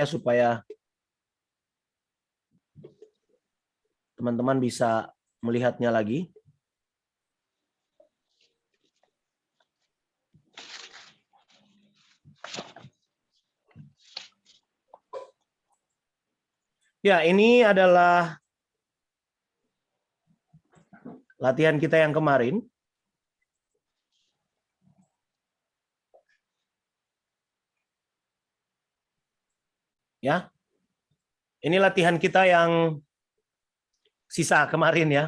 supaya teman-teman bisa melihatnya lagi. Ya, ini adalah latihan kita yang kemarin. Ya. Ini latihan kita yang sisa kemarin ya.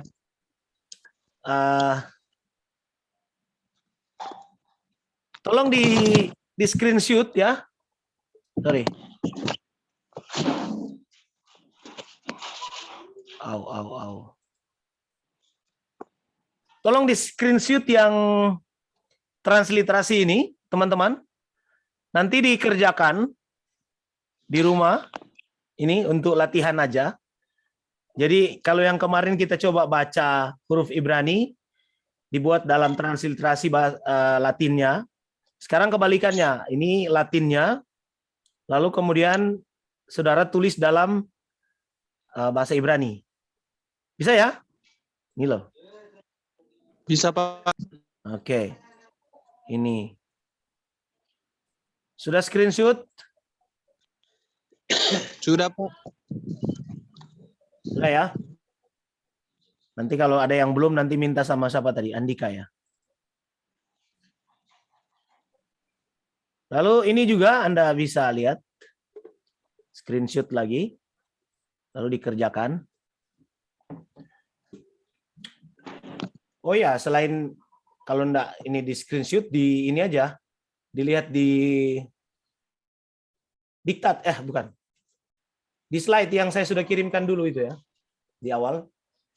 Tolong di screenshot ya. Sorry. Au. Tolong di screenshot yang transliterasi ini, teman-teman. Nanti dikerjakan di rumah. Ini untuk latihan aja. Jadi kalau yang kemarin kita coba baca huruf Ibrani, dibuat dalam transliterasi Latinnya. Sekarang kebalikannya, ini Latinnya, lalu kemudian saudara tulis dalam bahasa Ibrani. Bisa ya? Ini loh. Bisa, Pak. Oke. Ini. Sudah screenshot? Sudah, Pak. Sudah ya? Nanti kalau ada yang belum, nanti minta sama siapa tadi? Andika ya? Lalu ini juga Anda bisa lihat. Screenshot lagi. Lalu dikerjakan. Oh ya, selain kalau enggak ini di screenshot, di ini aja. Dilihat di diktat, bukan. Di slide yang saya sudah kirimkan dulu itu ya. Di awal.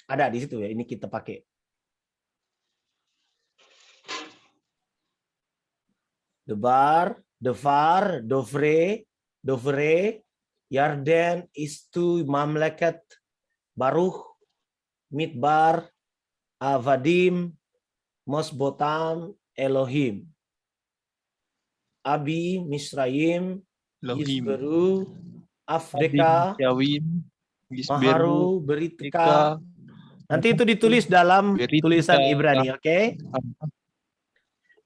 Ada di situ ya, ini kita pakai. Debar, Devar, Dovre, Yarden, Istu, Mamleket, Baruch, Midbar, Avadim, Mosbotam, Elohim. Abi, Misraim, Yisberu, Afdeka, Maharu, Beritka. Nanti itu ditulis dalam tulisan Ibrani, oke?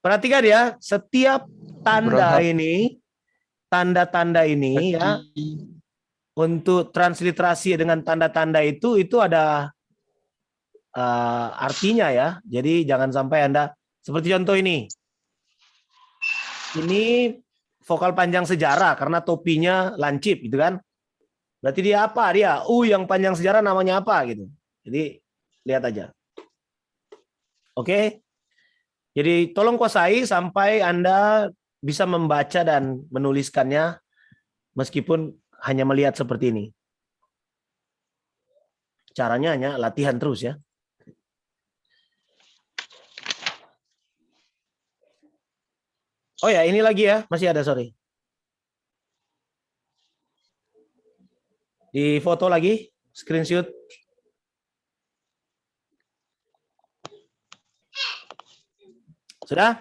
Perhatikan ya, setiap tanda ini, tanda-tanda ini ya, untuk transliterasi dengan tanda-tanda itu ada artinya ya. Jadi jangan sampai Anda, seperti contoh ini. Ini vokal panjang sejarah karena topinya lancip gitu kan. Berarti dia apa? Dia yang panjang sejarah namanya apa gitu. Jadi lihat aja. Oke. Jadi tolong kuasai sampai Anda bisa membaca dan menuliskannya meskipun hanya melihat seperti ini. Caranya hanya latihan terus ya. Oh ya, ini lagi ya, masih ada, sorry. Di foto lagi, screenshot. Sudah?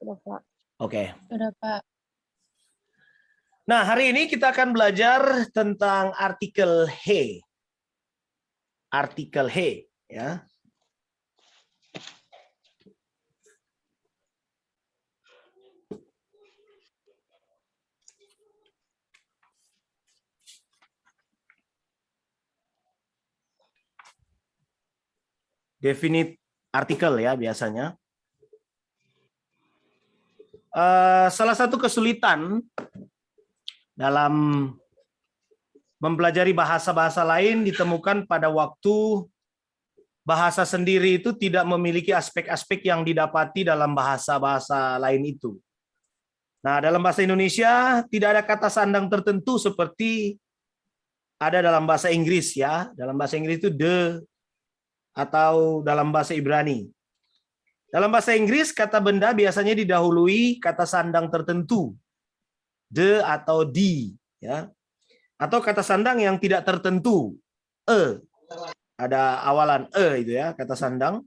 Sudah, Pak. Oke. Sudah, Pak. Nah, hari ini kita akan belajar tentang artikel he. Artikel he, ya. Definite artikel ya biasanya. Salah satu kesulitan dalam mempelajari bahasa-bahasa lain ditemukan pada waktu bahasa sendiri itu tidak memiliki aspek-aspek yang didapati dalam bahasa-bahasa lain itu. Nah, dalam bahasa Indonesia tidak ada kata sandang tertentu seperti ada dalam bahasa Inggris ya. Dalam bahasa Inggris itu the, atau dalam bahasa Ibrani. Dalam bahasa Inggris, kata benda biasanya didahului kata sandang tertentu. The atau the. Ya. Atau kata sandang yang tidak tertentu. Ada awalan itu ya, kata sandang.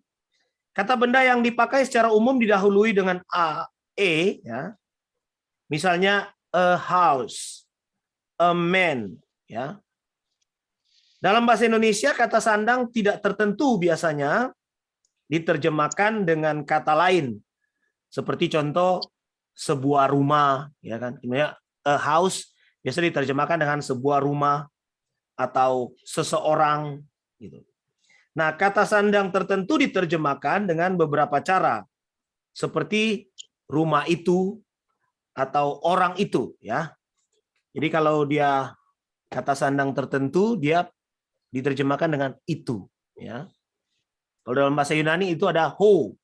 Kata benda yang dipakai secara umum didahului dengan a, e. Ya. Misalnya a house, a man, ya. Dalam bahasa Indonesia kata sandang tidak tertentu biasanya diterjemahkan dengan kata lain. Seperti contoh sebuah rumah, ya kan? A house biasa diterjemahkan dengan sebuah rumah atau seseorang gitu. Nah, kata sandang tertentu diterjemahkan dengan beberapa cara. Seperti rumah itu atau orang itu, ya. Jadi kalau dia kata sandang tertentu dia diterjemahkan dengan itu, ya. Kalau dalam bahasa Yunani itu ada ho.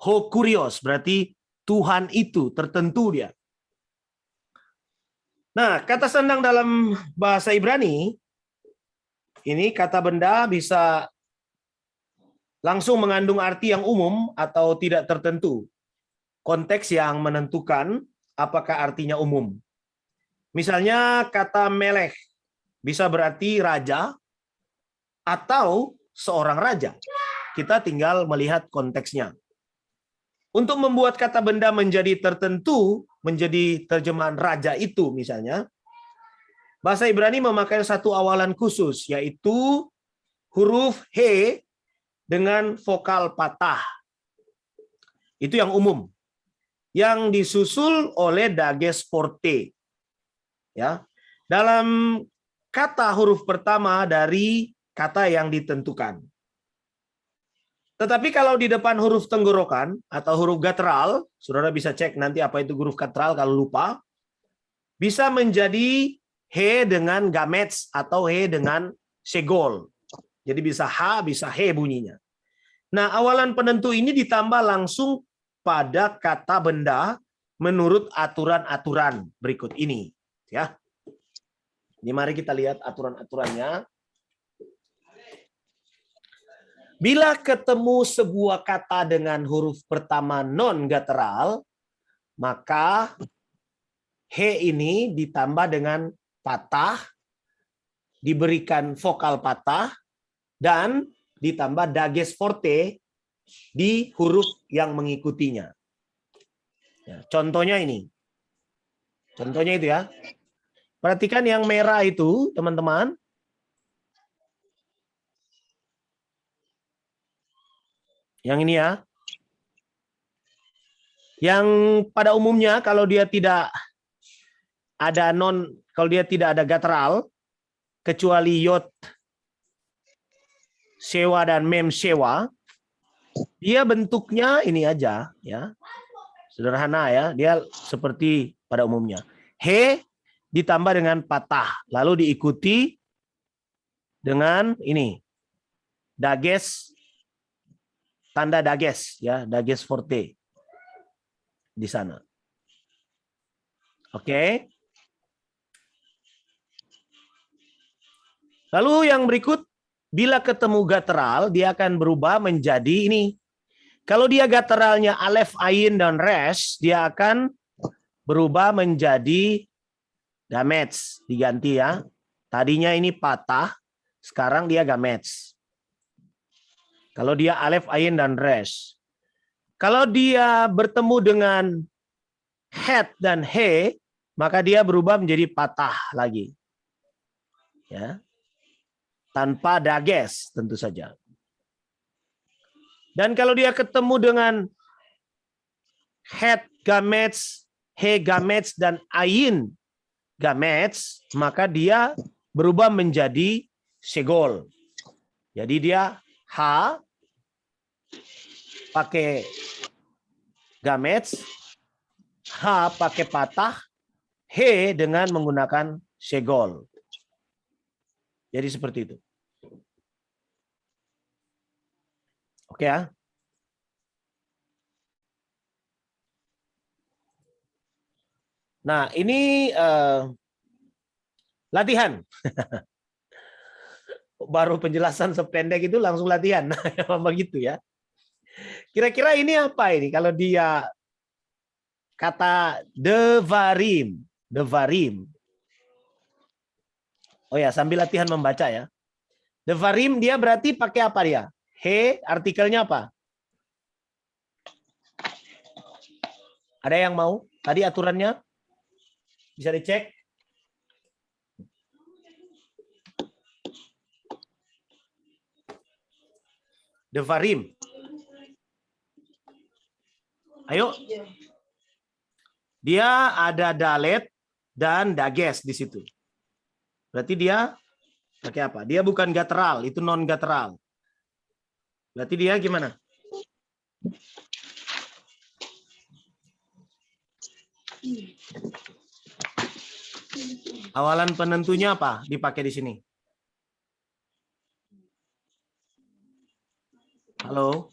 Ho kurios berarti Tuhan itu tertentu dia. Nah, kata sandang dalam bahasa Ibrani ini kata benda bisa langsung mengandung arti yang umum atau tidak tertentu. Konteks yang menentukan apakah artinya umum. Misalnya kata melek bisa berarti raja atau seorang raja. Kita tinggal melihat konteksnya. Untuk membuat kata benda menjadi tertentu, menjadi terjemahan raja itu misalnya, bahasa Ibrani memakai satu awalan khusus, yaitu huruf he dengan vokal patah. Itu yang umum. Yang disusul oleh dages forte. Ya. Dalam kata huruf pertama dari kata yang ditentukan. Tetapi kalau di depan huruf tenggorokan atau huruf guttural, saudara bisa cek nanti apa itu huruf guttural kalau lupa, bisa menjadi he dengan gamets atau he dengan segol. Jadi bisa ha, bisa he bunyinya. Nah, awalan penentu ini ditambah langsung pada kata benda menurut aturan-aturan berikut ini. Ya. Ini mari kita lihat aturan-aturannya. Bila ketemu sebuah kata dengan huruf pertama non-guttural, maka he ini ditambah dengan patah, diberikan vokal patah, dan ditambah dages forte di huruf yang mengikutinya. Ya, contohnya ini. Contohnya itu ya. Perhatikan yang merah itu, teman-teman. Yang ini ya. Yang pada umumnya kalau dia tidak ada kalau dia tidak ada guttural, kecuali yod, sewa dan mem sewa, dia bentuknya ini aja ya. Sederhana ya, dia seperti pada umumnya. He ditambah dengan patah, lalu diikuti dengan ini. Dages, tanda dages ya, dages forte di sana. Oke. Lalu yang berikut, bila ketemu guttural, dia akan berubah menjadi ini. Kalau dia gutturalnya alef, ain, dan res, dia akan berubah menjadi gamets. Diganti ya. Tadinya ini patah, sekarang dia gamets. Kalau dia alef, ain, dan res. Kalau dia bertemu dengan het dan he, maka dia berubah menjadi patah lagi. Ya. Tanpa dages tentu saja. Dan kalau dia ketemu dengan het gamets, he gamets, dan ain gamets, maka dia berubah menjadi segol. Jadi dia ha pakai gamets, ha pakai patah, he dengan menggunakan segol. Jadi seperti itu. Oke ya. Nah, ini latihan. Baru penjelasan sependek itu langsung latihan. Begitu ya. Kira-kira ini apa ini? Kalau dia kata devarim. Devarim. Oh ya, sambil latihan membaca ya. Devarim dia berarti pakai apa dia? He, artikelnya apa? Ada yang mau? Tadi aturannya? Bisa dicek. Devarim. Ayo. Dia ada dalet dan dages di situ. Berarti dia pakai apa? Dia bukan guttural, itu non guttural. Berarti dia gimana? Awalan penentunya apa dipakai di sini? Halo?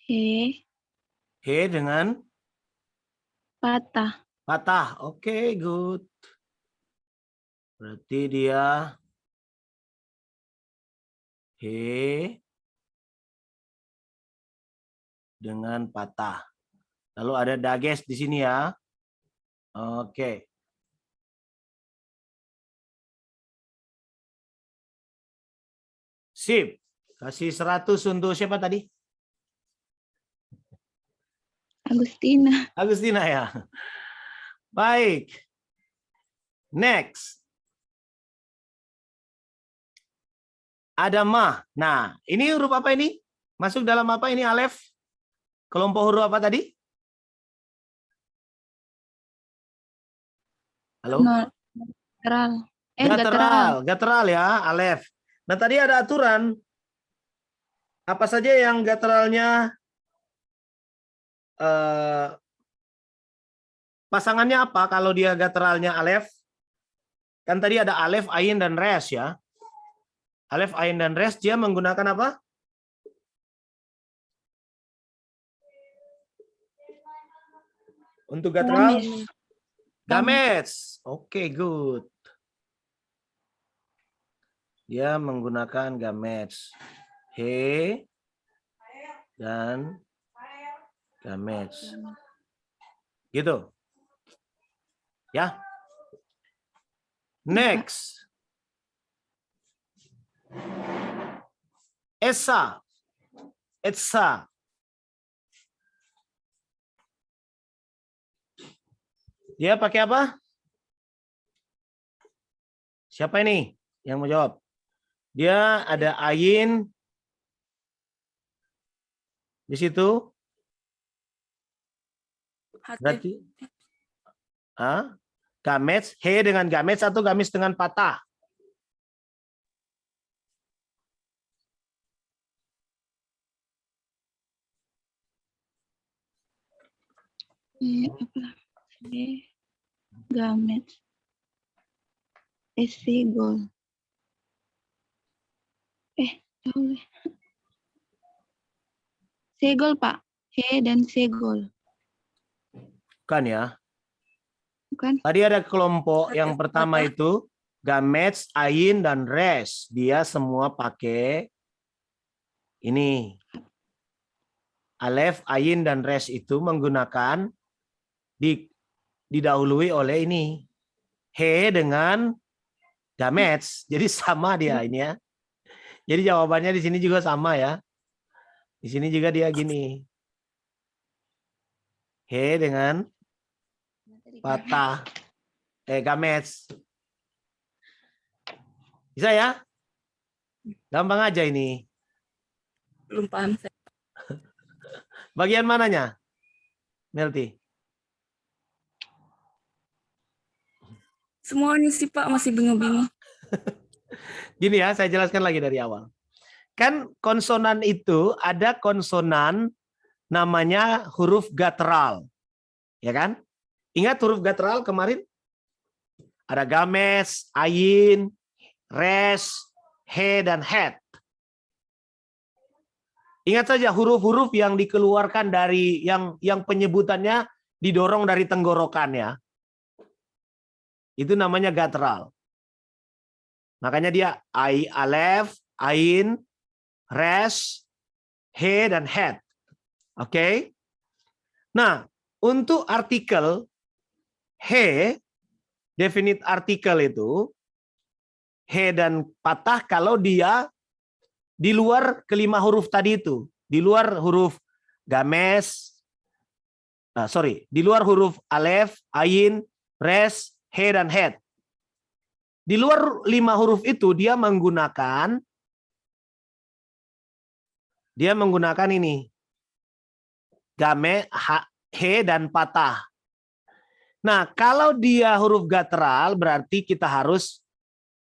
He. He dengan Patah. patah. Oke, good. Berarti dia he dengan patah. Lalu ada dages di sini ya. Oke. Sip. Kasih 100 untuk siapa tadi? Agustina. Agustina ya. Baik. Next. Ada ma. Nah, ini huruf apa ini? Masuk dalam apa ini, Alef? Kelompok huruf apa tadi? Halo? Guttural. Guttural ya, Alef. Nah, tadi ada aturan. Apa saja yang gutturalnya pasangannya apa kalau dia gutturalnya Alef? Kan tadi ada Alef, Ain, dan Res ya. Alef, Ain, dan Res dia menggunakan apa? Untuk guttural? Gametes. Oke, good. Dia menggunakan gametes. He dan gametes. Gitu. Ya. Next. Esa. Etsa. Dia pakai apa? Siapa ini yang mau jawab? Dia ada ain di situ. Berarti gametes, he dengan gametes atau gamis dengan patah? He. Gametes. Segol. Tahu. Segol, Pak. He dan segol. Bukan ya. Bukan? Tadi ada kelompok yang pertama itu gametes, ain, dan res. Dia semua pakai ini. Alef, ain, dan res itu menggunakan didahului oleh ini. He dengan gametes. Jadi sama dia ini ya. Jadi jawabannya di sini juga sama ya. Di sini juga dia gini. He dengan patah. Gametes. Bisa ya? Gampang aja ini. Belum paham saya. Bagian mananya? Melty. Semuanya sih, Pak, masih bingung-bingung. Gini ya, saya jelaskan lagi dari awal. Kan konsonan itu ada konsonan namanya huruf guttural. Ya kan? Ingat huruf guttural kemarin? Ada games, ain, res, he, dan het. Ingat saja huruf-huruf yang dikeluarkan dari yang penyebutannya didorong dari tenggorokan ya. Itu namanya guttural. Makanya dia alef, ain, res, he, dan het. Oke. Nah, untuk artikel he, definite artikel itu he dan patah kalau dia di luar kelima huruf tadi itu, di luar huruf games, di luar huruf alef, ain, res, he dan het. Di luar 5 huruf itu dia menggunakan ini game, he dan patah. Nah, kalau dia huruf guttural berarti kita harus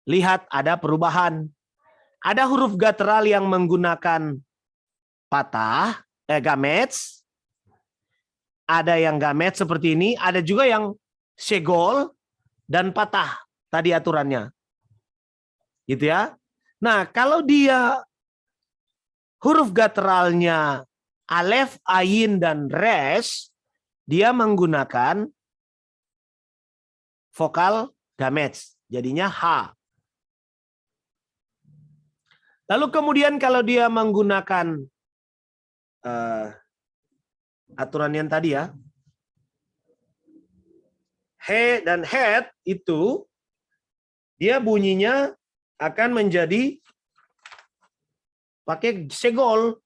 lihat ada perubahan. Ada huruf guttural yang menggunakan patah, gamets. Ada yang gamet seperti ini, ada juga yang segol dan patah tadi aturannya. Gitu ya. Nah, kalau dia huruf gutturalnya alef, ain dan res, dia menggunakan vokal gamets. Jadinya H. Lalu kemudian kalau dia menggunakan aturan yang tadi ya, he dan het itu dia bunyinya akan menjadi pakai segol,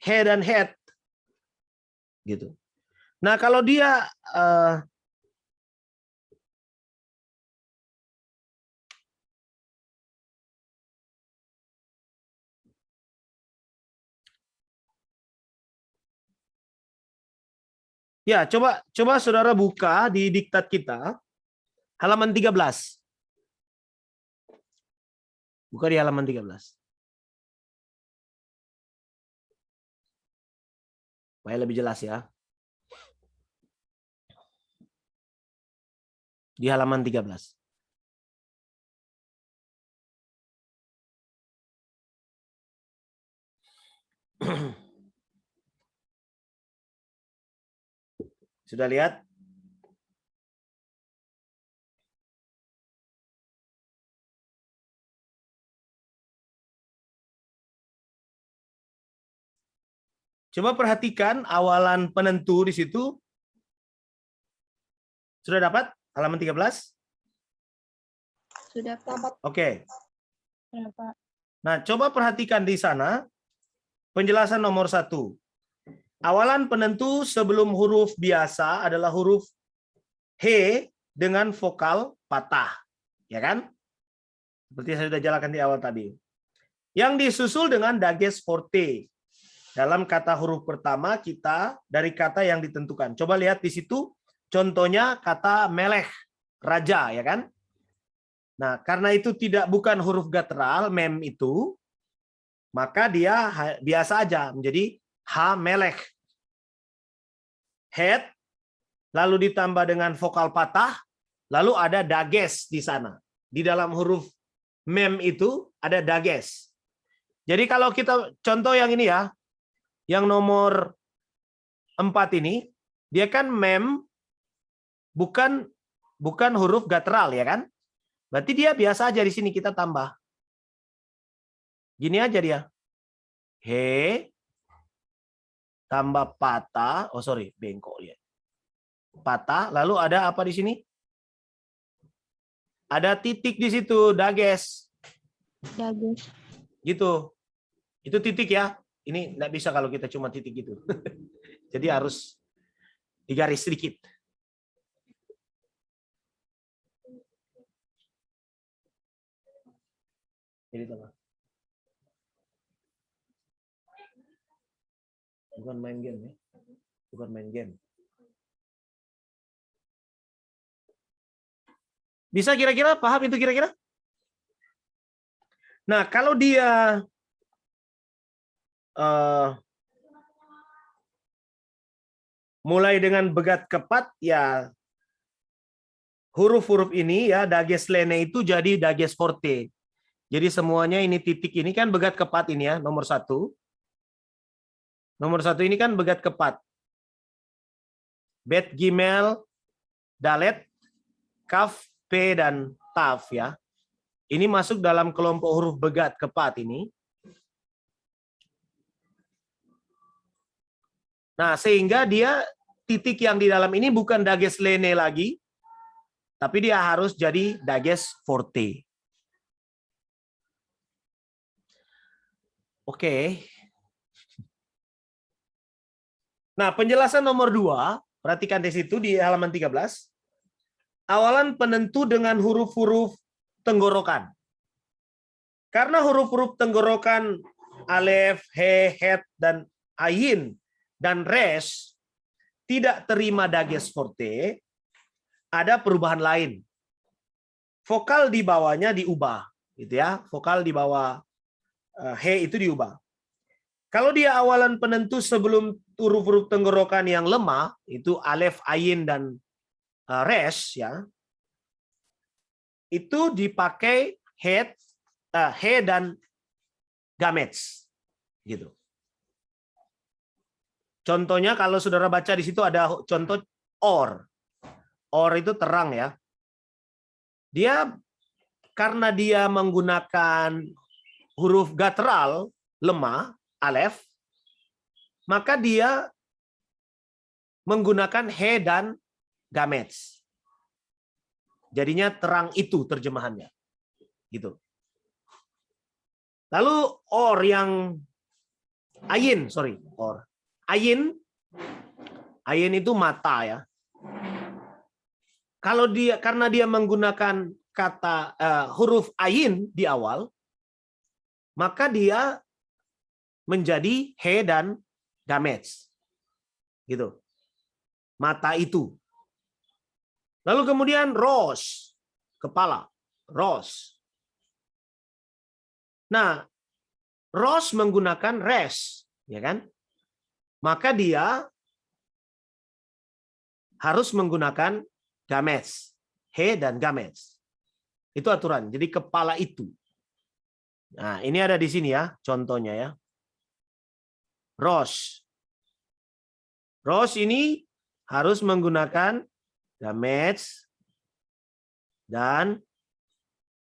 he dan het gitu. Nah, kalau dia ya, coba saudara buka di diktat kita halaman 13. Buka di halaman 13. Supaya lebih jelas ya. Di halaman 13. Sudah lihat? Coba perhatikan awalan penentu di situ. Sudah dapat halaman 13? Sudah, Pak. Oke. Sudah, Pak. Nah, coba perhatikan di sana penjelasan nomor 1. Awalan penentu sebelum huruf biasa adalah huruf he dengan vokal patah. Ya kan? Seperti saya sudah jelaskan di awal tadi. Yang disusul dengan dages forte. Dalam kata huruf pertama kita dari kata yang ditentukan. Coba lihat di situ contohnya kata meleh, raja, ya kan? Nah, karena itu bukan huruf guttural, mem itu, maka dia biasa aja menjadi ha meleh. Het, lalu ditambah dengan vokal patah, lalu ada dages di sana. Di dalam huruf mem itu ada dages. Jadi kalau kita contoh yang ini ya, yang nomor 4 ini, dia kan mem bukan huruf guttural ya kan? Berarti dia biasa aja di sini kita tambah. Gini aja dia. He tambah patah, bengkok lihat. Patah, lalu ada apa di sini? Ada titik di situ, dages. Dages. Gitu. Itu titik ya. Ini nggak bisa kalau kita cuma titik gitu. Jadi harus digaris sedikit. Jadi apa? Bukan main game ya. Bukan main game. Bisa kira-kira paham itu kira-kira? Nah, kalau dia mulai dengan begat kepat, ya huruf-huruf ini ya dages lene itu jadi dages forte. Jadi semuanya ini titik ini kan begat kepat ini ya, nomor 1. Nomor 1 ini kan begat kepat. Bet, gimel, dalet, kaf, p, dan taf ya. Ini masuk dalam kelompok huruf begat kepat ini. Nah, sehingga dia titik yang di dalam ini bukan dages lene lagi, tapi dia harus jadi dages forte. Oke. Nah, penjelasan nomor 2, perhatikan di situ di halaman 13. Awalan penentu dengan huruf-huruf tenggorokan. Karena huruf-huruf tenggorokan alef, he, het, dan ayin, dan res tidak terima dages forte, ada perubahan lain. Vokal di bawahnya diubah, gitu ya. Vokal di bawah he itu diubah. Kalau dia awalan penentu sebelum huruf-huruf tenggorokan yang lemah, itu alef, ayin, dan res, ya, itu dipakai he dan gamets, gitu. Contohnya kalau saudara baca di situ ada contoh or. Or itu terang, ya. Dia karena dia menggunakan huruf guttural lemah, alef, maka dia menggunakan he dan gamets. Jadinya terang itu terjemahannya. Gitu. Lalu or yang ayin, or. Ayin itu mata, ya. Kalau dia karena dia menggunakan kata huruf ayin di awal, maka dia menjadi he dan gamets. Gitu. Mata itu. Lalu kemudian ros, kepala, ros. Nah, ros menggunakan res, ya kan? Maka dia harus menggunakan gamets, he dan gamets. Itu aturan. Jadi kepala itu. Nah, ini ada di sini, ya, contohnya, ya. Ros. Ros ini harus menggunakan gamets dan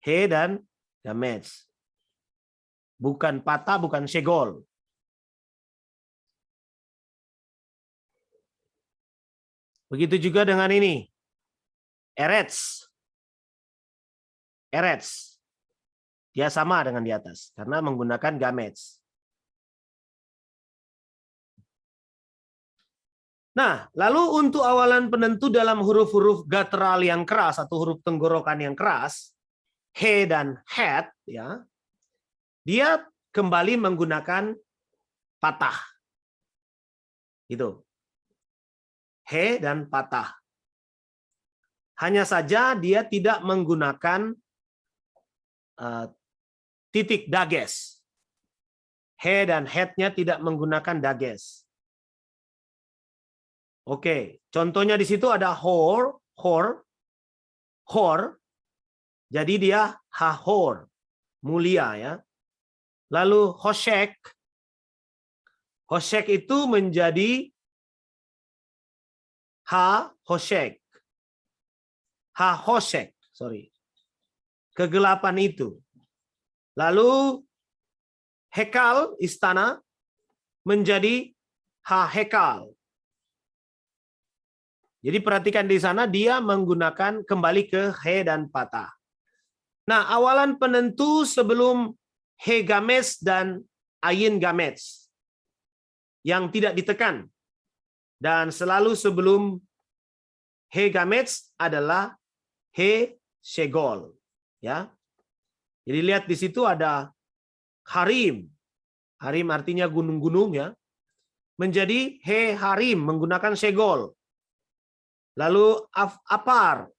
he dan gamets. Bukan patah, bukan segol. Begitu juga dengan ini. Erets. Erets. Dia sama dengan di atas karena menggunakan gamets. Nah, lalu untuk awalan penentu dalam huruf-huruf guttural yang keras atau huruf tenggorokan yang keras, he dan het, ya, dia kembali menggunakan patah. Gitu. He dan patah. Hanya saja dia tidak menggunakan titik dages. He dan het-nya tidak menggunakan dages. Oke, contohnya di situ ada hor. Jadi dia hahor, mulia, ya. Lalu hoshek. Hoshek itu menjadi ha-hoshek. Ha-hoshek, kegelapan itu. Lalu hekal, istana, menjadi ha-hekal. Jadi perhatikan di sana dia menggunakan kembali ke he dan patah. Nah, awalan penentu sebelum he gamets dan ayin gamets yang tidak ditekan. Dan selalu sebelum he gamets adalah he segol, ya. Jadi lihat di situ ada harim. Harim artinya gunung-gunung, ya. Menjadi he harim menggunakan segol. Lalu afar,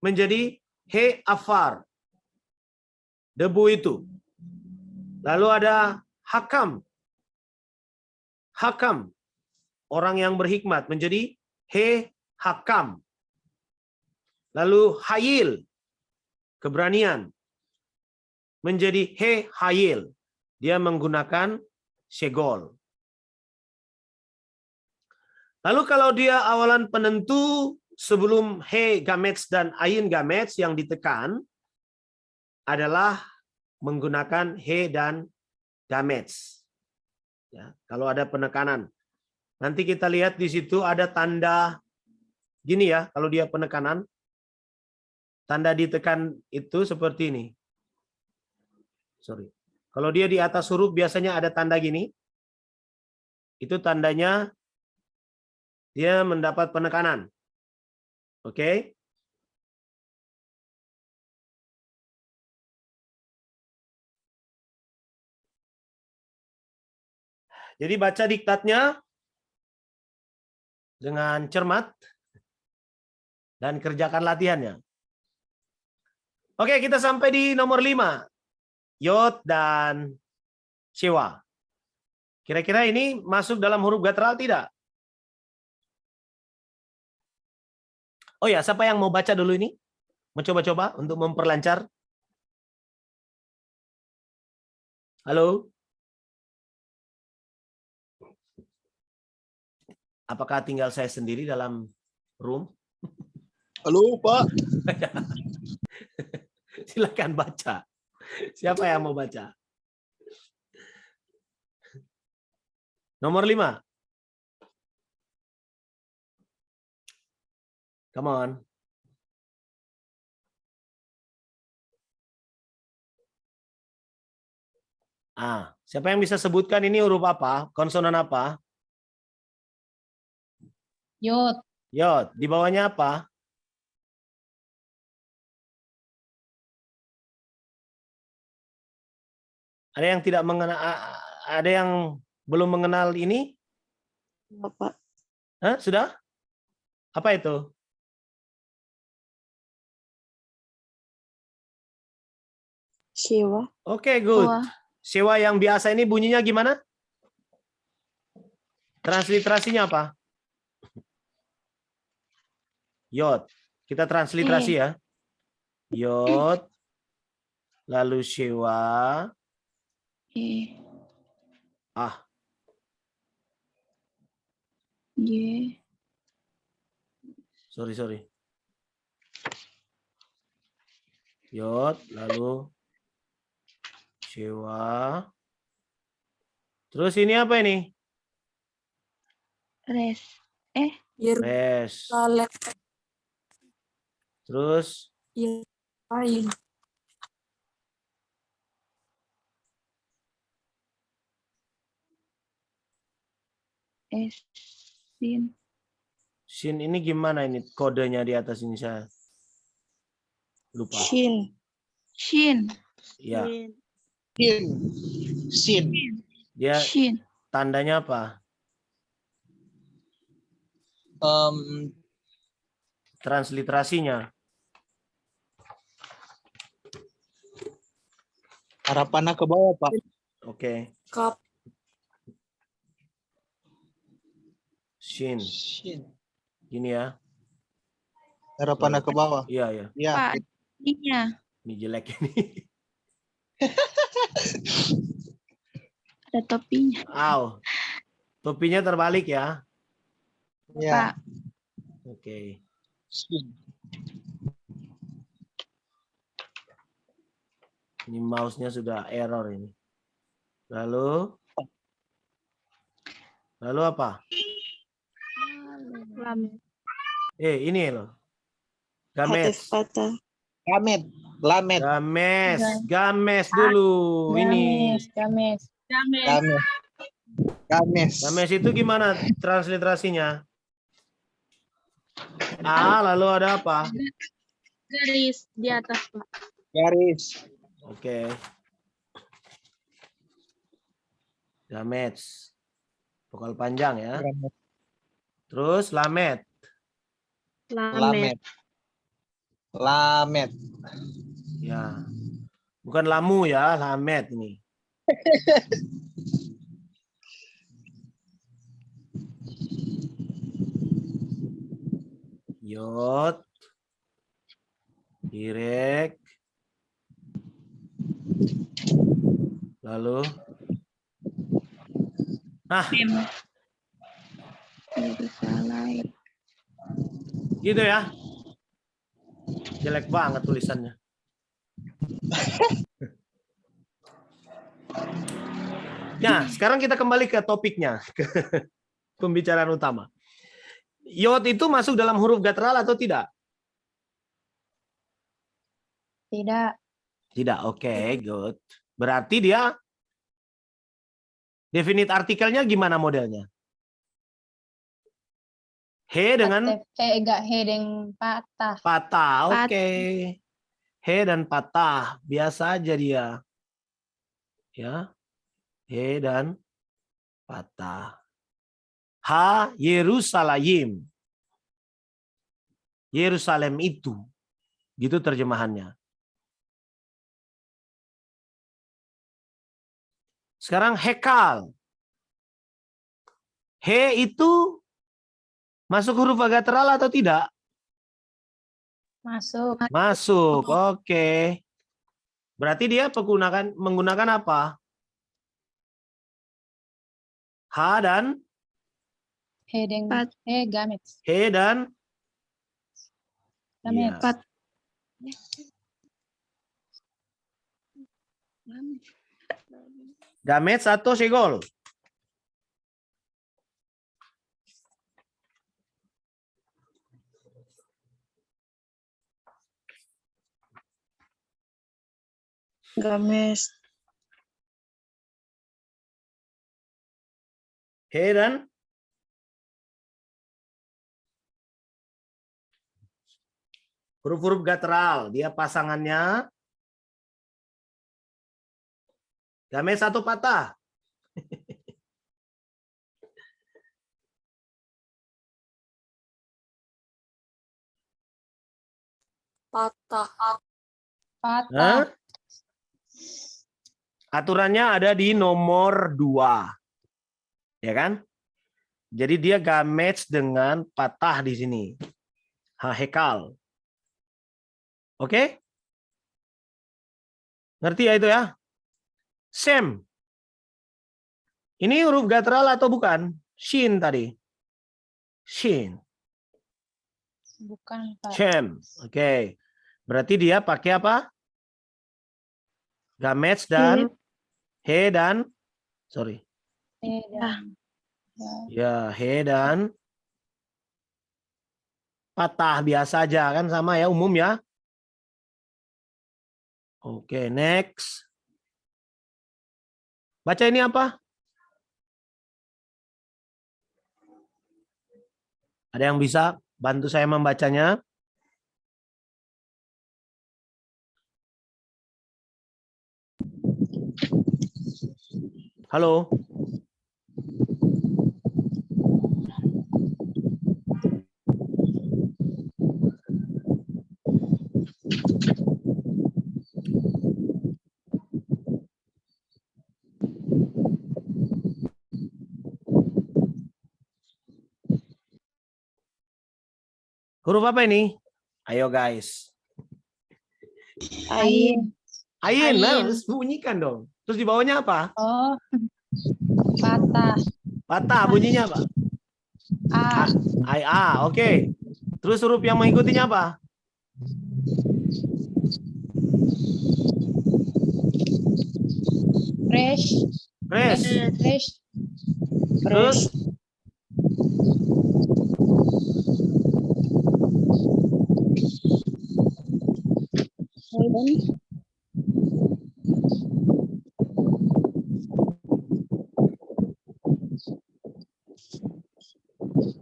menjadi he afar, debu itu. Lalu ada hakam, orang yang berhikmat, menjadi he hakam. Lalu hayil, keberanian, menjadi he hayil. Dia menggunakan segol. Lalu kalau dia awalan penentu sebelum he gamets dan ayin gamets yang ditekan adalah menggunakan he dan gamets. Ya, kalau ada penekanan. Nanti kita lihat di situ ada tanda gini, ya, kalau dia penekanan. Tanda ditekan itu seperti ini. Sorry. Kalau dia di atas huruf biasanya ada tanda gini. Itu tandanya dia mendapat penekanan. Oke? Jadi baca diktatnya dengan cermat dan kerjakan latihannya. Oke, kita sampai di nomor 5. Yod dan Shewa. Kira-kira ini masuk dalam huruf guttural tidak? Oh ya, siapa yang mau baca dulu ini? Mau coba-coba untuk memperlancar? Halo? Apakah tinggal saya sendiri dalam room? Halo, Pak. Silakan baca. Siapa yang mau baca? Nomor 5. Come on. Siapa yang bisa sebutkan ini huruf apa? Konsonan apa? Yod. Yod. Di bawahnya apa? Ada yang tidak mengenal, ada yang belum mengenal ini? Bapak. Hah? Sudah? Apa itu? Shewa. Oke, good. Wah. Shewa yang biasa ini bunyinya gimana? Transliterasinya apa? Yod. Kita transliterasi ya. Yod. Lalu Shewa. Ah. J. Sorry. Yod. Lalu Shewa. Terus ini apa ini? Res. Res. Terus Sin. Shin ini gimana ini kodenya di atas ini saya lupa. Shin. Ya, Sin. dia Shin. tandanya apa? Transliterasinya. Harapannya ke bawah, Pak. Oke. Kap. Shin. Sin. Gini ya. Harapannya ke bawah. Iya. Ya. Pak. Iya. Ini jelek ini. Ada topinya. Aw. Topinya terbalik ya. Ya. Pak. Oke. Sin. Ini mouse-nya sudah error ini. Lalu apa? Ini loh. Games. Lamet. Games dulu. Ini. Games. Games itu gimana transliterasinya? Lalu ada apa? Garis di atas, Pak. Garis. Oke. Games. Vokal panjang ya. Terus lamet. Lamet. Ya. Bukan lamu ya, lamet ini. Yod. Direk. Lalu gitu ya. Jelek banget tulisannya. Nah, sekarang kita kembali ke topiknya, ke pembicaraan utama. Yod itu masuk dalam huruf guttural atau tidak? Tidak. Tidak, oke, good. Berarti dia definite artikelnya gimana modelnya? He dengan enggak he dengan patah. patah. Oke. Patah. He dan patah. Biasa aja dia. Ya. He dan patah. Ha Yerusalem. Yerusalem itu. Gitu terjemahannya. Sekarang hekal. He itu masuk huruf agateral atau tidak? Masuk. Masuk. Oke. Berarti dia menggunakan apa? Ha dan He dengan he gamet. he dan Gamet. iya. Pat- Gamet atau segol? Games. He dan huruf-huruf guttural. Dia pasangannya gamet satu patah. Patah. Patah. Hah? Aturannya ada di nomor 2. Ya kan? Jadi dia gamet dengan patah di sini. Ha, hekal. Oke? Ngerti ya itu ya? Sem. Ini huruf guttural atau bukan? Shin tadi. Shin. Bukan, Pak. Shem. Oke. Berarti dia pakai apa? Gamet dan he dan sorry. He dan Ya, he dan patah biasa aja kan sama ya umum ya. Oke, next. Baca ini apa? Ada yang bisa bantu saya membacanya? Halo? Huruf apa ini? Ayo guys. Ain. Ain, nah, Ain. harus bunyikan dong. Terus di bawahnya apa? Oh. Patah. Patah, bunyinya apa? A. Ai A, oke. Terus huruf yang mengikutinya apa? Fresh. Res. Fresh. Terus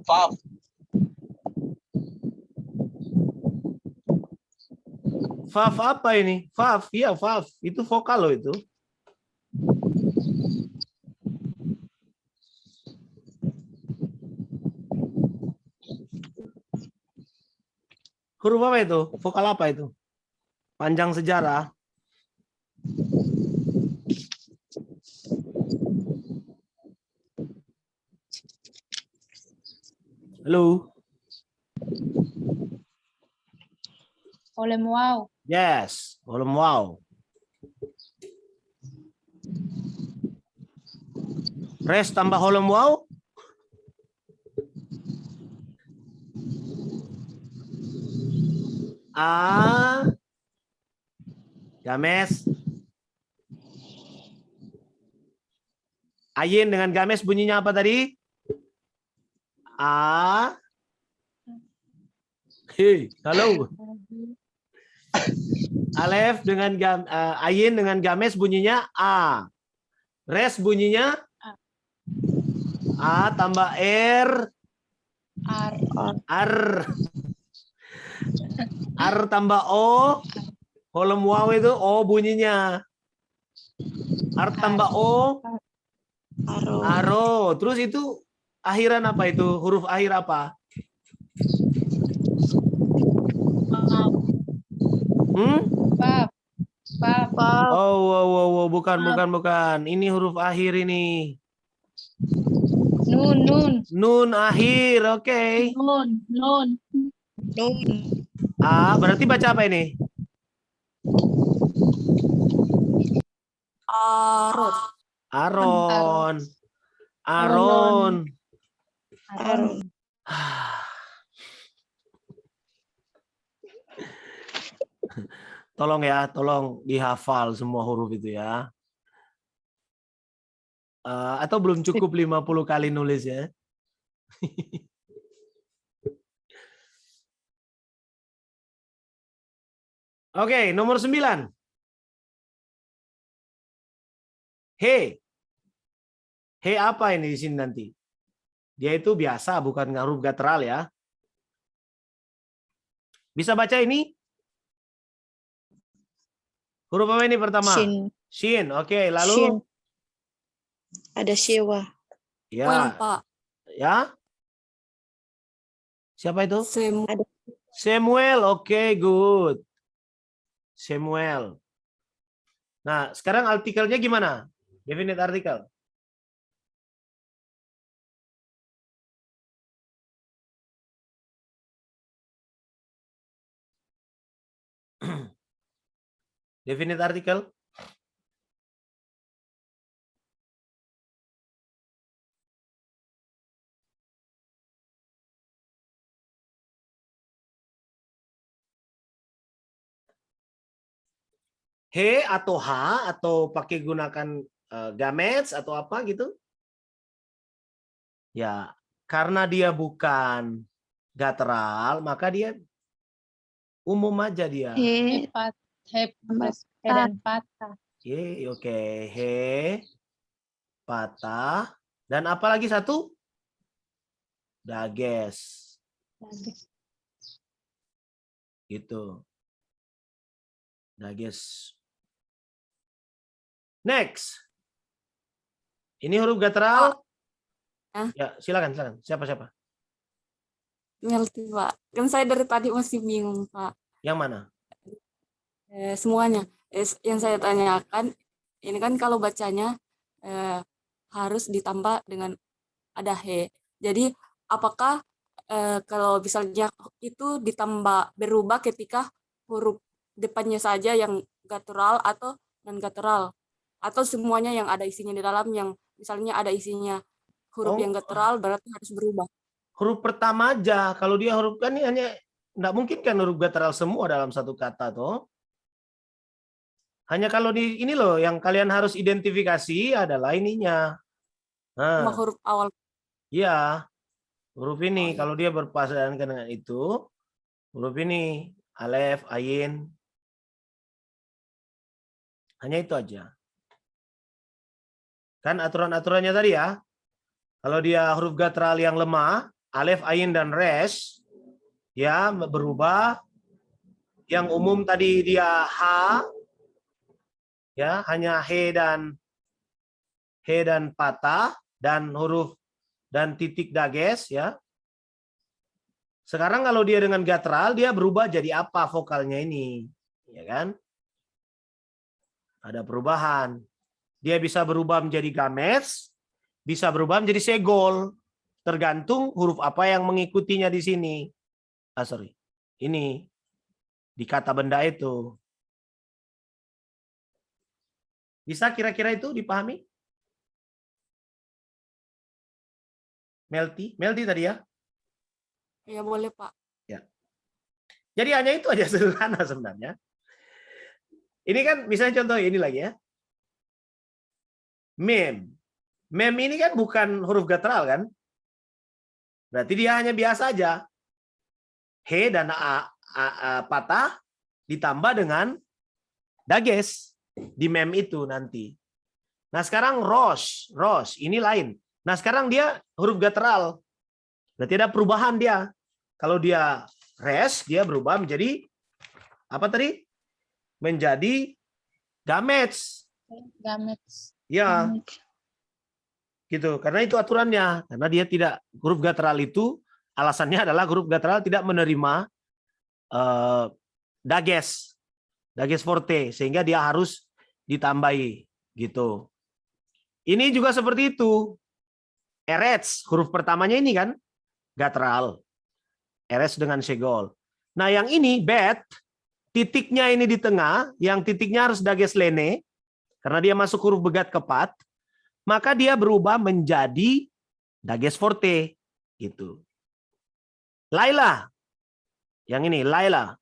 Faf. Faf apa ini? Faf, iya Faf. Itu vokal loh itu. Huruf apa itu? Vokal apa itu? Panjang sejarah. Halo? Oleh wow. Yes, volume wow. Res tambah volume wow. A. Games. Ayin dengan games bunyinya apa tadi? A. Hei, halo. Alef dengan Ayin dengan Games bunyinya A. Res bunyinya A tambah R. R. R. R tambah O. Kolom waw itu O bunyinya. R tambah O. Aro. Aro. Terus itu akhiran apa itu? Huruf akhir apa? Hmm? Bab. Bab. Bab. Oh, bukan. Ini huruf akhir ini. Nun. Nun akhir, oke. Nun. Nun. A, berarti baca apa ini? Arot. Aron. Aron. Tolong ya, tolong dihafal semua huruf itu ya. Atau belum cukup 50 kali nulis ya. Oke, nomor 9. He. He apa ini di sini nanti? Dia itu biasa, bukan huruf guttural ya. Bisa baca ini? Huruf apa ini pertama? Shin. Shin. Oke, lalu? Shin. Ada Shewa. Well, Ya. Pak. Ya. Siapa itu? Ada. Samuel. Oke, good. Samuel. Nah, sekarang artikelnya gimana? Definite artikel. Definite artikel. He atau H atau pakai gunakan gametes atau apa gitu? Ya, karena dia bukan guttural, maka dia umum aja dia. He. He dan patah. Oke. He, patah, dan apa lagi satu? Dages. Gitu. Dages. Next. Ini huruf guttural. Ya, silakan. Siapa? Melty, Pak. Kan saya dari tadi masih bingung, Pak. Yang mana? Semuanya. Yang saya tanyakan, ini kan kalau bacanya harus ditambah dengan ada he. Jadi, apakah kalau misalnya itu berubah ketika huruf depannya saja yang guttural atau non-guttural? Atau semuanya yang ada isinya di dalam, yang misalnya ada isinya huruf yang guttural berarti harus berubah? Huruf pertama aja. Kalau dia huruf kan ini hanya enggak mungkin kan huruf guttural semua dalam satu kata toh. Hanya kalau di ini loh yang kalian harus identifikasi adalah ininya. Cuma Nah, huruf awal. iya. Huruf ini Oh, iya. kalau dia berpasangan dengan itu, huruf ini alef, ayin. Hanya itu aja. Kan aturan-aturannya tadi ya. Kalau dia huruf guttural yang lemah, alef, ayin, dan res, ya berubah. Yang umum tadi dia H, ya hanya he dan patah, dan huruf dan titik dages, ya. Sekarang kalau dia dengan guttural, dia berubah jadi apa vokalnya ini, ya kan? Ada perubahan. Dia bisa berubah menjadi games, bisa berubah menjadi segol, tergantung huruf apa yang mengikutinya di sini. Ini di kata benda itu. Bisa kira-kira itu dipahami? Melty tadi ya? Ya boleh, Pak. Ya. Jadi hanya itu aja sederhana sebenarnya. Ini kan misalnya contoh ini lagi ya. Mem ini kan bukan huruf guttural kan? Berarti dia hanya biasa aja. He dan a patah ditambah dengan dages di mem itu nanti. Nah sekarang ros ini lain. Nah sekarang dia huruf guttural. Berarti ada perubahan dia. Kalau dia res, dia berubah menjadi apa tadi? Menjadi gametes. Gametes. Ya, gitu. Karena itu aturannya. Karena dia tidak, huruf guttural itu alasannya adalah huruf guttural tidak menerima dages forte, sehingga dia harus ditambahi gitu. Ini juga seperti itu. Erets, huruf pertamanya ini kan guttural. Erets dengan segol. Nah, yang ini bet, titiknya ini di tengah, yang titiknya harus dages lene karena dia masuk huruf begat keempat, maka dia berubah menjadi dages forte gitu. Laila. Yang ini Laila.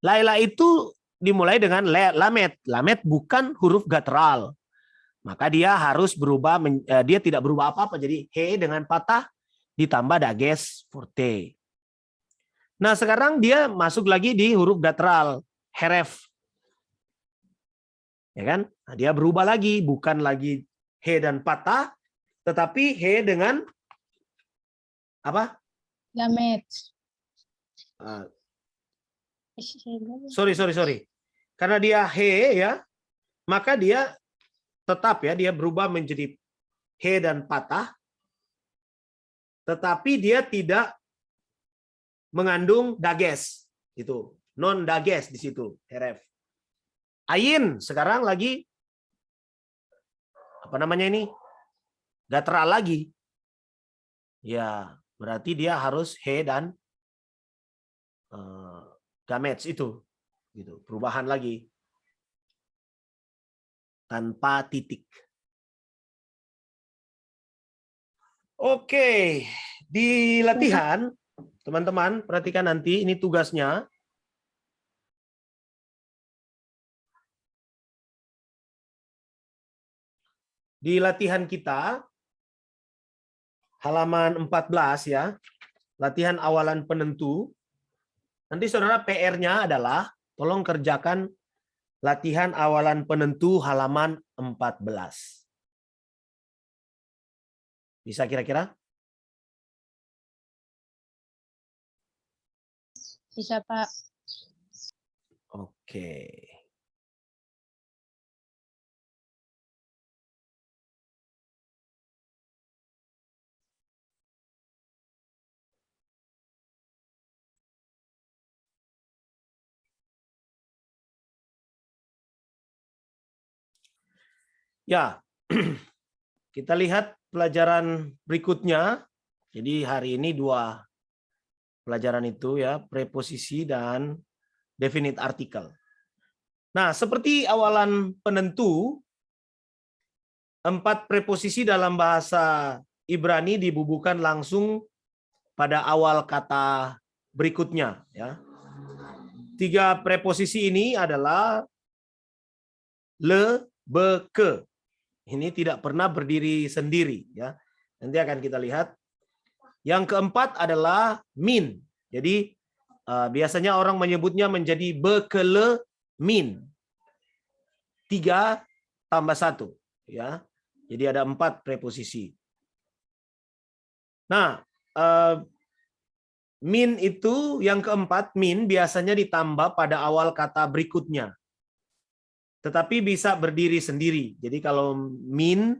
Laila itu dimulai dengan lamet. Lamet bukan huruf guttural. Maka dia harus berubah, dia tidak berubah apa-apa. Jadi he dengan patah ditambah dages forte. Nah sekarang dia masuk lagi di huruf guttural. Heref. Ya kan? Nah, dia berubah lagi. Bukan lagi he dan patah. Tetapi he dengan apa? Gametes. Sorry. Karena dia he ya, maka dia tetap ya, dia berubah menjadi he dan patah, tetapi dia tidak mengandung dages, itu non dages di situ. Heref. Ayin sekarang lagi apa namanya ini? Guttural lagi. Ya, berarti dia harus he dan gametes itu, gitu. Perubahan lagi tanpa titik. Oke, di latihan teman-teman perhatikan nanti ini tugasnya. Di latihan kita halaman 14 ya, latihan awalan penentu. Nanti saudara PR-nya adalah tolong kerjakan latihan awalan penentu halaman 14. Bisa kira-kira? Bisa, Pak. Oke. Ya, kita lihat pelajaran berikutnya. Jadi hari ini 2 pelajaran itu ya, preposisi dan definite artikel. Nah, seperti awalan penentu, 4 preposisi dalam bahasa Ibrani dibubuhkan langsung pada awal kata berikutnya. Ya. 3 preposisi ini adalah le, be, ke. Ini tidak pernah berdiri sendiri. Ya. Nanti akan kita lihat. Yang keempat adalah min. Jadi biasanya orang menyebutnya menjadi be, ke, le, min. 3 tambah 1. Ya. Jadi ada 4 preposisi. Nah, min itu yang keempat, min biasanya ditambah pada awal kata berikutnya. Tetapi bisa berdiri sendiri. Jadi kalau min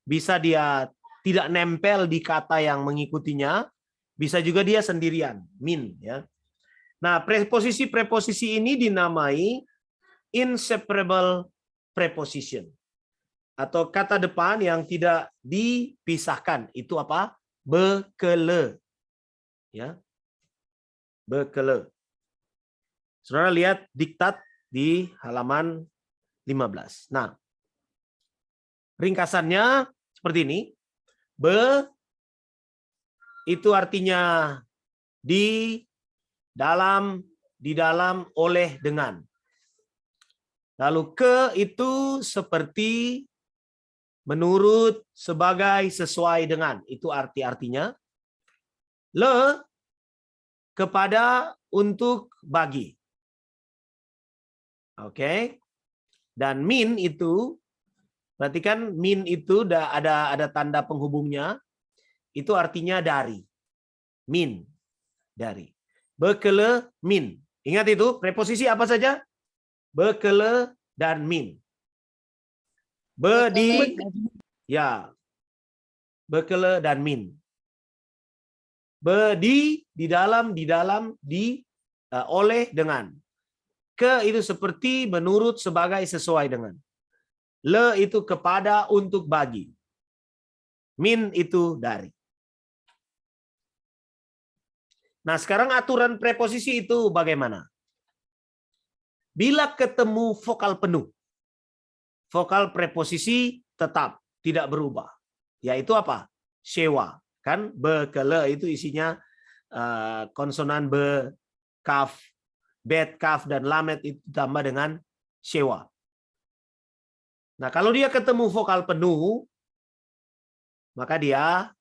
bisa dia tidak nempel di kata yang mengikutinya, bisa juga dia sendirian, min ya. Nah, preposisi ini dinamai inseparable preposition atau kata depan yang tidak dipisahkan. Itu apa? Be, ke, le. Ya. Be, ke, le. Saudara lihat diktat di halaman 15. Nah, ringkasannya seperti ini. Be itu artinya di dalam, oleh, dengan. Lalu ke itu seperti, menurut, sebagai, sesuai dengan. Itu arti-artinya. Le kepada, untuk, bagi. Oke. Dan min itu, berarti kan min itu ada tanda penghubungnya, itu artinya dari. Min, dari. Bekele, min. Ingat itu, preposisi apa saja? Bekele dan min. Bedi, ya. Bekele dan min. Bedi, di dalam, oleh, dengan. Ke itu seperti, menurut, sebagai, sesuai dengan. Le itu kepada, untuk, bagi. Min itu dari. Nah, sekarang aturan preposisi itu bagaimana? Bila ketemu vokal penuh, vokal preposisi tetap tidak berubah. Yaitu apa? Sewa. Kan bekele itu isinya konsonan be, kaf, bet, kaf, dan lamet itu ditambah dengan sewa. Nah, kalau dia ketemu vokal penuh, maka dia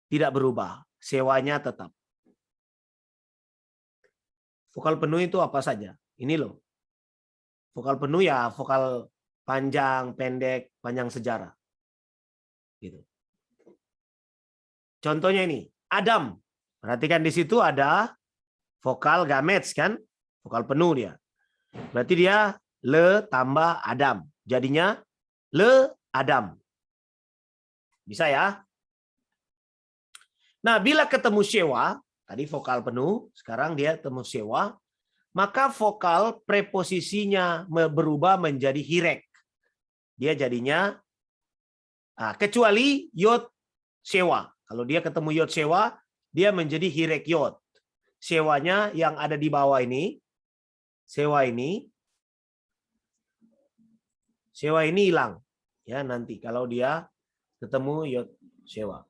tidak berubah. Sewanya tetap. Vokal penuh itu apa saja? Ini loh. Vokal penuh ya vokal panjang, pendek, panjang sejarah. Gitu. Contohnya ini, Adam. Perhatikan di situ ada vokal gamets kan? Vokal penuh dia. Berarti dia le tambah Adam. Jadinya le Adam. Bisa ya? Nah, bila ketemu sewa, tadi vokal penuh, sekarang dia ketemu sewa, maka vokal preposisinya berubah menjadi hirek. Dia jadinya, kecuali yod sewa. Kalau dia ketemu yod sewa, dia menjadi hirek yod. Sewanya yang ada di bawah ini, sewa ini hilang. Ya, nanti kalau dia ketemu yod sewa.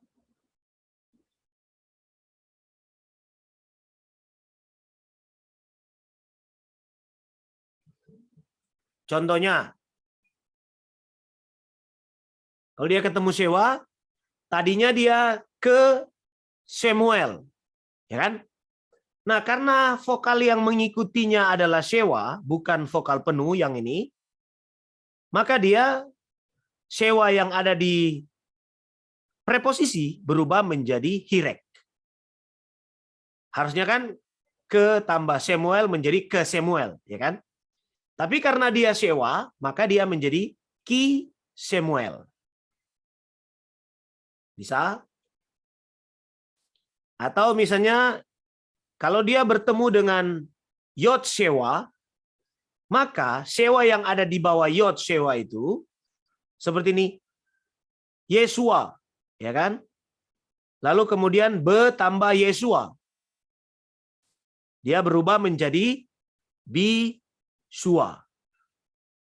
Contohnya, kalau dia ketemu sewa, tadinya dia ke Samuel, ya kan? Nah, karena vokal yang mengikutinya adalah sewa, bukan vokal penuh yang ini, maka dia sewa yang ada di preposisi berubah menjadi hirek. Harusnya kan ke tambah Samuel menjadi ke Samuel, ya kan? Tapi karena dia sewa, maka dia menjadi ki Samuel. Bisa? Atau misalnya, kalau dia bertemu dengan yod sewa, maka sewa yang ada di bawah yod sewa itu, seperti ini, Yesua, ya kan? Lalu kemudian be tambah Yesua. Dia berubah menjadi bi Shua.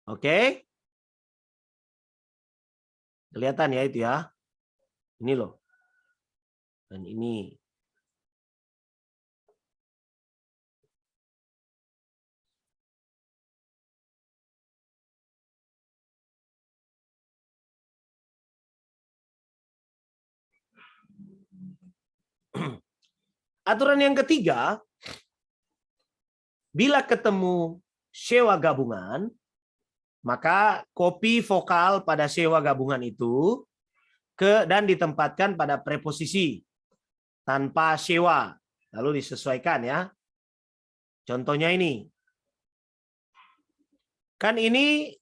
Oke? Kelihatan ya itu ya. Ini loh. Dan ini. Aturan yang ketiga, bila ketemu sewa gabungan, maka copy vokal pada sewa gabungan itu dan ditempatkan pada preposisi tanpa sewa, lalu disesuaikan ya. Contohnya ini. Kan ini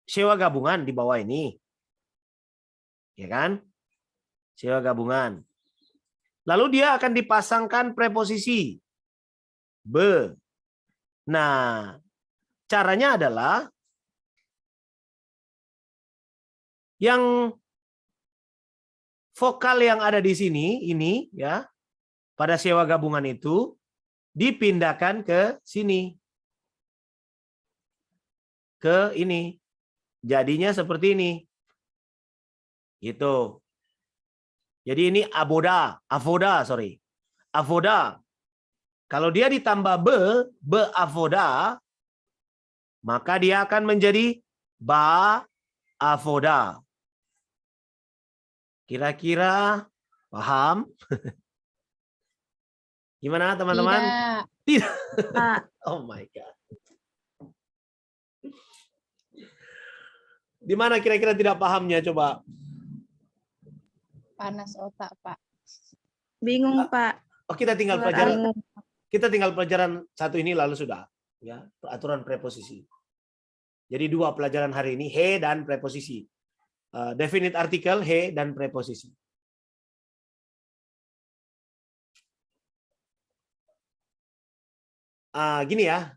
sewa gabungan di bawah ini. Ya kan? Sewa gabungan. Lalu dia akan dipasangkan preposisi be. Nah, caranya adalah yang vokal yang ada di sini, ini ya, pada sewa gabungan itu dipindahkan ke sini. Ke ini. Jadinya seperti ini. Gitu. Jadi ini avoda. Avoda. Kalau dia ditambah be avoda, maka dia akan menjadi ba avoda. Kira-kira paham? Gimana teman-teman? Tidak. Pak. Oh my God. Di mana kira-kira tidak pahamnya coba? Panas otak, Pak. Bingung, Pak. Oh, kita tinggal Keluar pelajaran. air. Kita tinggal pelajaran satu ini lalu sudah, ya, aturan preposisi. Jadi 2 pelajaran hari ini, he dan preposisi. Definite artikel, he dan preposisi. Gini ya,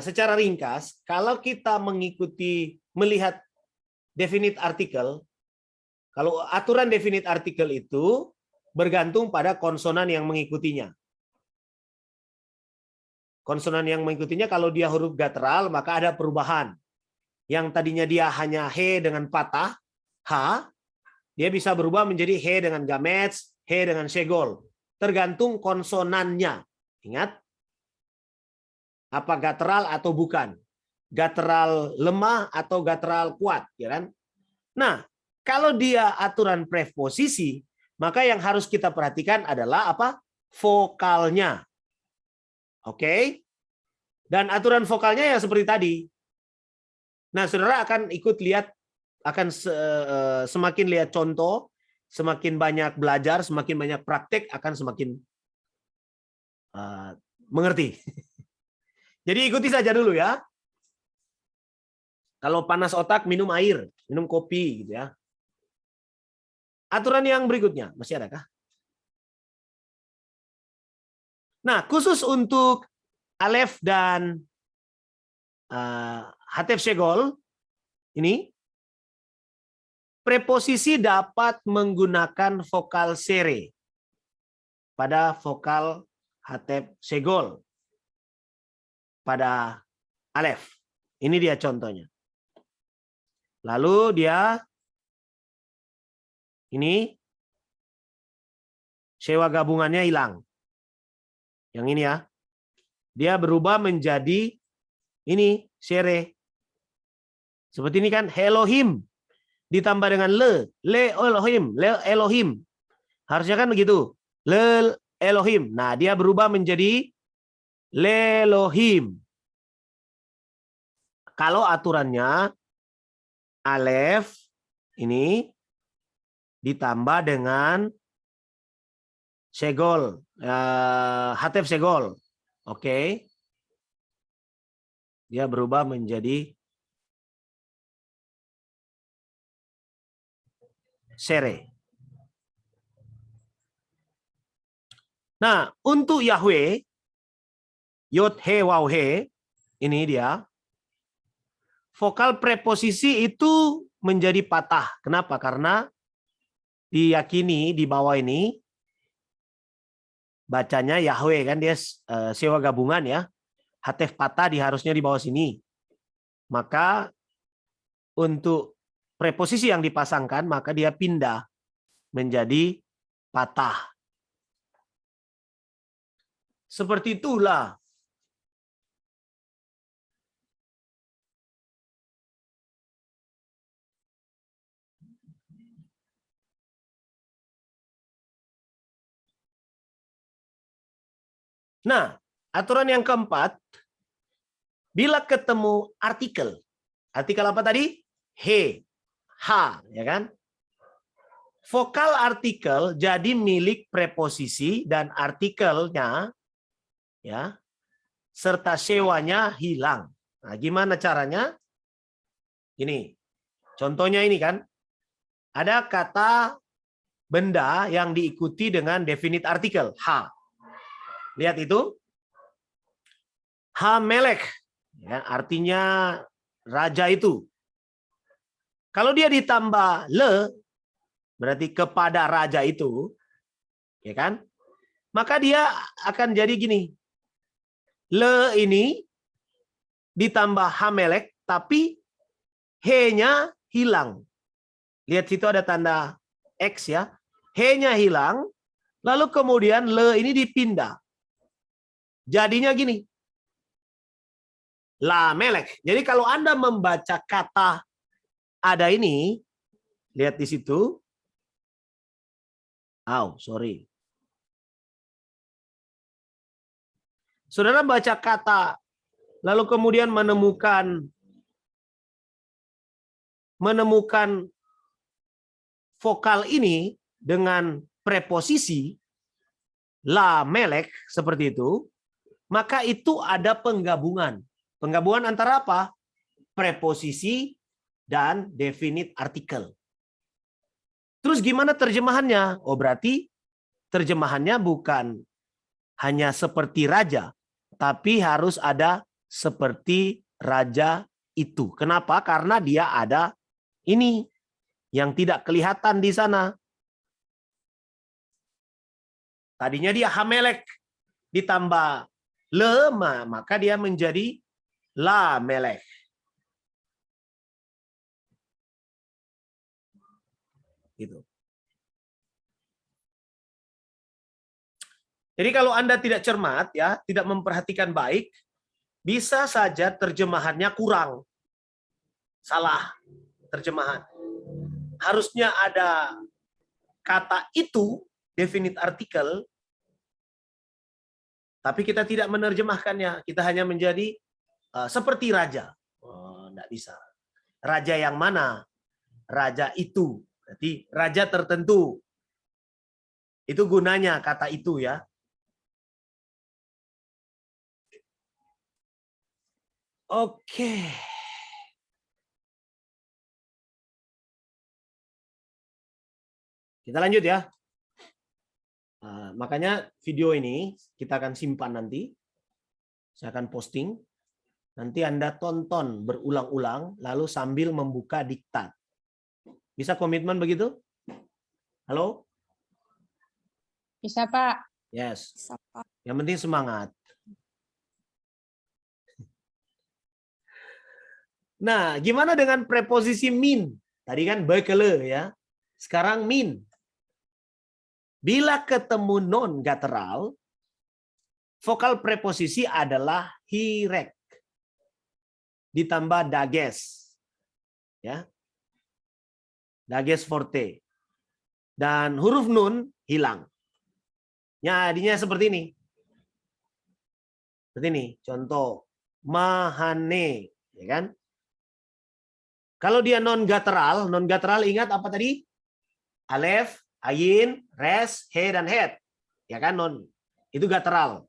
secara ringkas, kalau kita melihat definite artikel, kalau aturan definite artikel itu bergantung pada konsonan yang mengikutinya. Konsonan yang mengikutinya kalau dia huruf guttural maka ada perubahan. Yang tadinya dia hanya he dengan patah, h, dia bisa berubah menjadi he dengan gamets, he dengan segol. Tergantung konsonannya. Ingat, apa guttural atau bukan. Guttural lemah atau guttural kuat, ya kan? Nah, kalau dia aturan preposisi, maka yang harus kita perhatikan adalah apa? Vokalnya. Oke. Dan aturan vokalnya ya seperti tadi. Nah, saudara akan ikut lihat, akan semakin lihat contoh, semakin banyak belajar, semakin banyak praktek, akan semakin mengerti. Jadi ikuti saja dulu ya. Kalau panas otak, minum air, minum kopi, gitu ya. Aturan yang berikutnya, masih adakah? Nah, khusus untuk Alef dan Hatef Segol, ini, preposisi dapat menggunakan vokal sere pada vokal Hatef Segol pada Alef. Ini dia contohnya. Lalu dia ini sewa gabungannya hilang. Yang ini ya. Dia berubah menjadi ini sere. Seperti ini kan Elohim ditambah dengan le Elohim, le Elohim. Harusnya kan begitu. Le Elohim. Nah, dia berubah menjadi le Elohim. Kalau aturannya Alef ini ditambah dengan segol, Hatef segol. Oke. Dia berubah menjadi sere. Nah, untuk Yahweh, Yod He Waw He, ini dia. Vokal preposisi itu menjadi patah. Kenapa? Karena diyakini di bawah ini bacanya Yahweh kan, dia sewa gabungan ya. Hatef patah harusnya di bawah sini. Maka untuk preposisi yang dipasangkan maka dia pindah menjadi patah. Seperti itulah. Nah, aturan yang keempat, bila ketemu artikel apa tadi? He, ha, ya kan? Vokal artikel jadi milik preposisi dan artikelnya, ya, serta sewanya hilang. Nah, gimana caranya? Ini, contohnya ini kan, ada kata benda yang diikuti dengan definite artikel, ha. Lihat itu. Hamelek, ya, artinya raja itu. Kalau dia ditambah le, berarti kepada raja itu, ya kan? Maka dia akan jadi gini. Le ini ditambah Hamelek, tapi he-nya hilang. Lihat situ ada tanda X ya. He-nya hilang, lalu kemudian le ini dipindah. Jadinya gini. Lamelek. Jadi kalau Anda membaca kata ada ini, lihat di situ. Sorry. Saudara baca kata, lalu kemudian menemukan menemukan vokal ini dengan preposisi la melek seperti itu, maka itu ada penggabungan. Penggabungan antara apa? Preposisi dan definite artikel. Terus gimana terjemahannya? Oh, berarti terjemahannya bukan hanya seperti raja, tapi harus ada seperti raja itu. Kenapa? Karena dia ada ini yang tidak kelihatan di sana. Tadinya dia Hamelek ditambah le, maka dia menjadi la melek. Gitu. Jadi kalau Anda tidak cermat, ya, tidak memperhatikan baik, bisa saja terjemahannya kurang. Salah terjemahan. Harusnya ada kata itu, definite artikel, tapi kita tidak menerjemahkannya. Kita hanya menjadi seperti raja. Oh, enggak bisa. Raja yang mana? Raja itu. Berarti raja tertentu. Itu gunanya kata itu, ya. Oke. Kita lanjut, ya. Makanya video ini kita akan simpan nanti. Saya akan posting. Nanti Anda tonton berulang-ulang, lalu sambil membuka diktat. Bisa komitmen begitu? Halo? Bisa, Pak. Yes. Siapa? Yang penting semangat. Nah, gimana dengan preposisi min? Tadi kan bekele, ya. Sekarang min. Bila ketemu non guttural, vokal preposisi adalah hirek ditambah dages, ya, dages forte, dan huruf nun hilang. Jadinya seperti ini. Seperti ini. Contoh mahane, ya kan? Kalau dia non guttural ingat apa tadi? Alef, ayin, res, he, dan het. Ya kan, non. Itu guttural.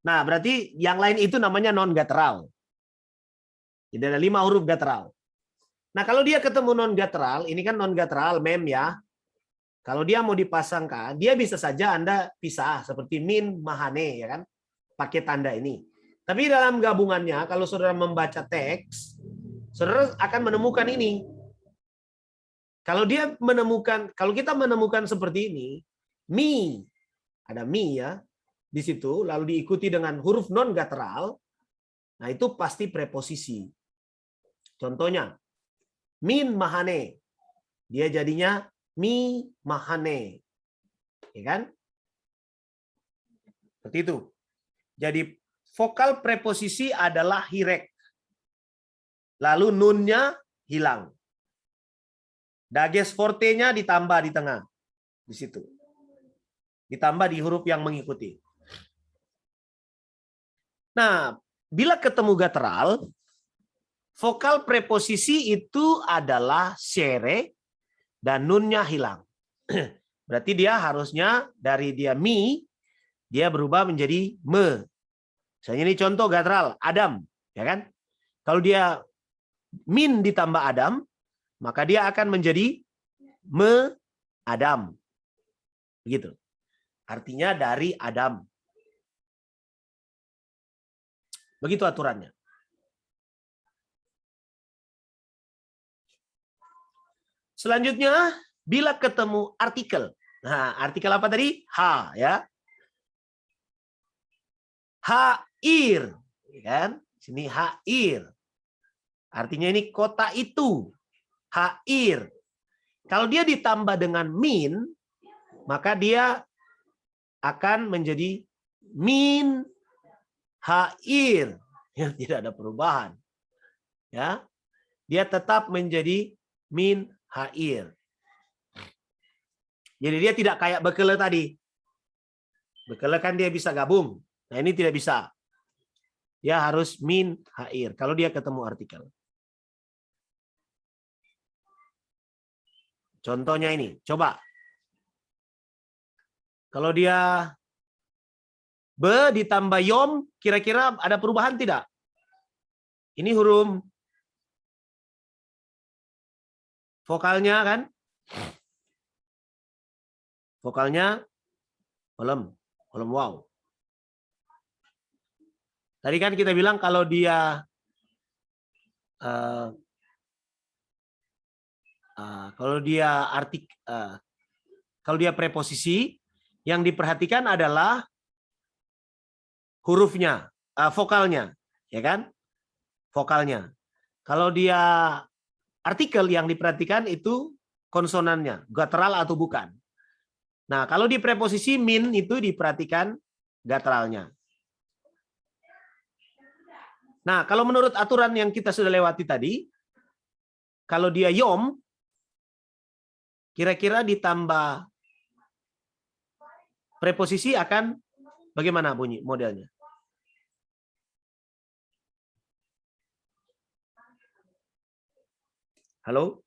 Nah, berarti yang lain itu namanya non guttural. Jadi ada 5 huruf guttural. Nah, kalau dia ketemu non guttural, ini kan non guttural mem, ya. Kalau dia mau dipasangkan, dia bisa saja Anda pisah seperti min, mahane, ya kan? Pakai tanda ini. Tapi dalam gabungannya, kalau saudara membaca teks, saudara akan menemukan ini. Kalau kita menemukan seperti ini, mi, ada mi, ya, di situ, lalu diikuti dengan huruf non guttural, nah itu pasti preposisi. Contohnya, min mahane, dia jadinya mi mahane, ya kan? Seperti itu. Jadi vokal preposisi adalah hirek. Lalu nunnya hilang. Dages forte-nya ditambah di tengah. Di situ. Ditambah di huruf yang mengikuti. Nah, bila ketemu guttural, vokal preposisi itu adalah sere dan nunnya hilang. Berarti dia harusnya dari dia mi, dia berubah menjadi me. Misalnya ini contoh guttural, Adam, ya kan? Kalau dia min ditambah Adam, maka dia akan menjadi me Adam. Begitu. Artinya dari Adam. Begitu aturannya. Selanjutnya, bila ketemu artikel. Nah, artikel apa tadi? Ha, ya. Hair, kan? Sini hair. Artinya ini kota itu. Hair. Kalau dia ditambah dengan min, maka dia akan menjadi min hair. Ya, tidak ada perubahan. Ya. Dia tetap menjadi min hair. Jadi dia tidak kayak bekele tadi. Bekele kan dia bisa gabung. Nah, ini tidak bisa. Dia harus min hair kalau dia ketemu artikel. Contohnya ini, coba. Kalau dia be ditambah yom, kira-kira ada perubahan tidak? Ini huruf vokalnya kan? Vokalnya kolom wow. Tadi kan kita bilang kalau dia kalau dia preposisi, yang diperhatikan adalah hurufnya, vokalnya, ya kan? Vokalnya. Kalau dia artikel, yang diperhatikan itu konsonannya, guttural atau bukan. Nah, kalau di preposisi min itu diperhatikan gutturalnya. Nah, kalau menurut aturan yang kita sudah lewati tadi, kalau dia yom, kira-kira ditambah preposisi akan bagaimana bunyi modelnya? Halo?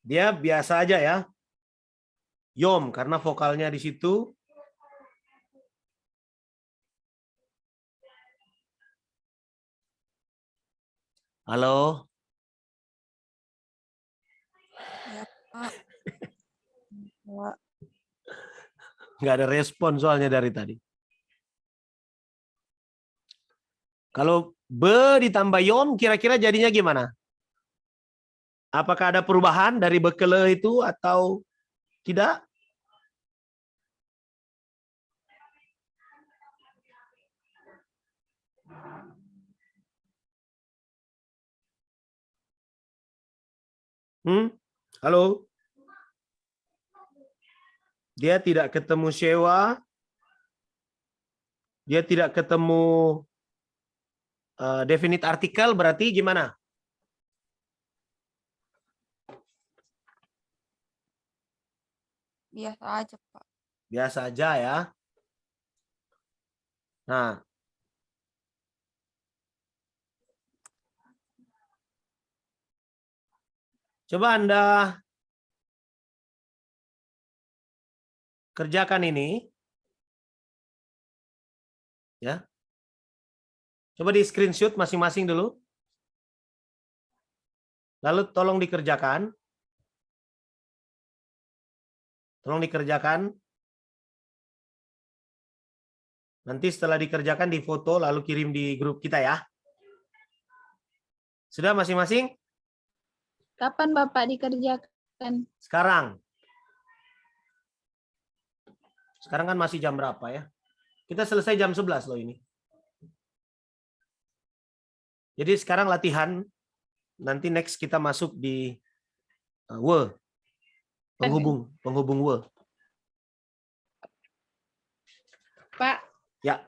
Dia biasa aja ya. Yom, karena vokalnya di situ. Halo? Ya, Pak. Pak. Nggak ada respon soalnya dari tadi. Kalau be ditambah yom, kira-kira jadinya gimana? Apakah ada perubahan dari bekele itu atau tidak? Halo? Dia tidak ketemu sewa. Dia tidak ketemu definite artikel, berarti gimana? Biasa aja, Pak. Biasa aja ya. Nah, coba Anda kerjakan ini. Ya. Coba di screenshot masing-masing dulu. Lalu tolong dikerjakan. Tolong dikerjakan. Nanti setelah dikerjakan difoto lalu kirim di grup kita ya. Sudah masing-masing? Kapan Bapak dikerjakan? Sekarang. Sekarang kan masih jam berapa ya? Kita selesai jam 11 loh ini. Jadi sekarang latihan. Nanti next kita masuk di we. Penghubung we. Pak, Ya.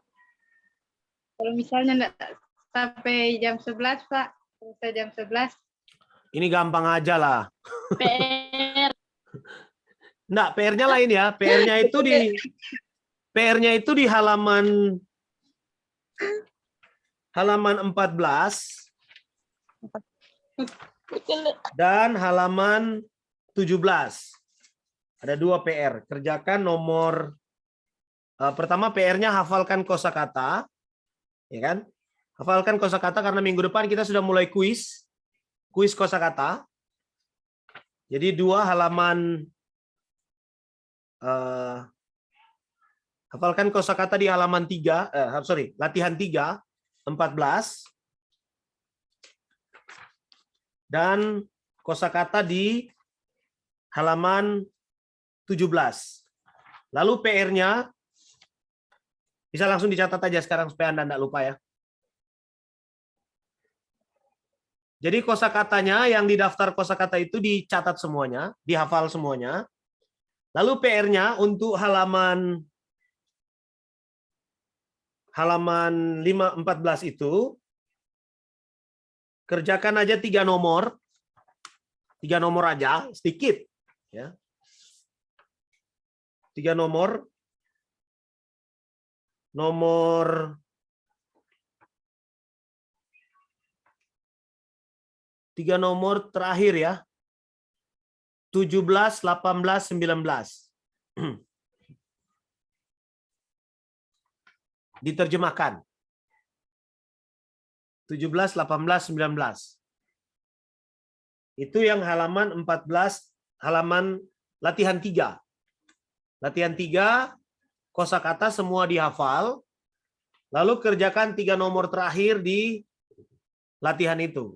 kalau misalnya enggak sampai jam 11, Pak. Selesai jam 11. Ini gampang aja lah. PR. Enggak, PR-nya lain ya. PR-nya itu di halaman 14 dan halaman 17. Ada 2 PR. Kerjakan nomor pertama, PR-nya hafalkan kosakata, ya kan? Hafalkan kosakata karena minggu depan kita sudah mulai kuis kosakata. Jadi 2 halaman hafalkan kosakata di halaman 3, latihan 3, 14 dan kosakata di halaman 17. Lalu PR-nya bisa langsung dicatat aja sekarang supaya Anda tidak lupa ya. Jadi kosakatanya yang di daftar kosakata itu dicatat semuanya, dihafal semuanya. Lalu PR-nya untuk halaman 14 itu kerjakan aja 3 nomor. 3 nomor aja, sedikit. Ya. 3 nomor. Nomor 3 nomor terakhir ya. 17, 18, 19. Diterjemahkan. 17, 18, 19. Itu yang halaman 14, halaman latihan 3. Latihan 3, kosakata semua dihafal. Lalu kerjakan 3 nomor terakhir di latihan itu.